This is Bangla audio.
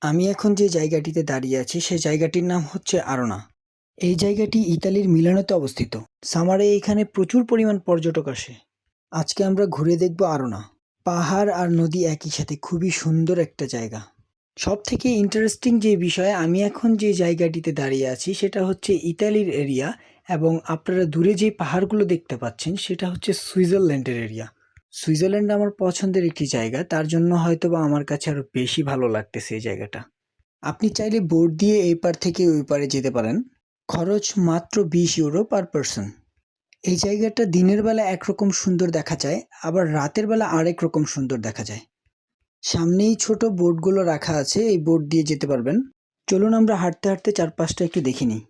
আমি এখন যে জায়গাটিতে দাঁড়িয়ে আছি সেই জায়গাটির নাম হচ্ছে আরোনা। এই জায়গাটি ইতালির মিলানোতে অবস্থিত। সামারে এখানে প্রচুর পরিমাণ পর্যটক আসে। আজকে আমরা ঘুরে দেখব আরোনা। পাহাড় আর নদী একই সাথে, খুবই সুন্দর একটা জায়গা। সব থেকে ইন্টারেস্টিং যে বিষয়, আমি এখন যে জায়গাটিতে দাঁড়িয়ে আছি সেটা হচ্ছে ইতালির এরিয়া, এবং আপনারা দূরে যে পাহাড়গুলো দেখতে পাচ্ছেন সেটা হচ্ছে সুইজারল্যান্ডের এরিয়া। সুইজারল্যান্ড আমার পছন্দের একটি জায়গা, তার জন্য হয়তোবা আমার কাছে আরো বেশি ভালো লাগতেছে এই জায়গাটা। আপনি চাইলে বোট দিয়ে এই পার থেকে ওই পারে যেতে পারেন। খরচ মাত্র 20 ইউরো পার পারসন। এই জায়গাটা দিনের বেলা একরকম সুন্দর দেখা যায়, আবার রাতের বেলা আরেক রকম সুন্দর দেখা যায়। সামনেই ছোট বোটগুলো রাখা আছে, এই বোট দিয়ে যেতে পারবেন। চলুন আমরা হাঁটতে হাঁটতে চারপাশটা একটু দেখে নিই।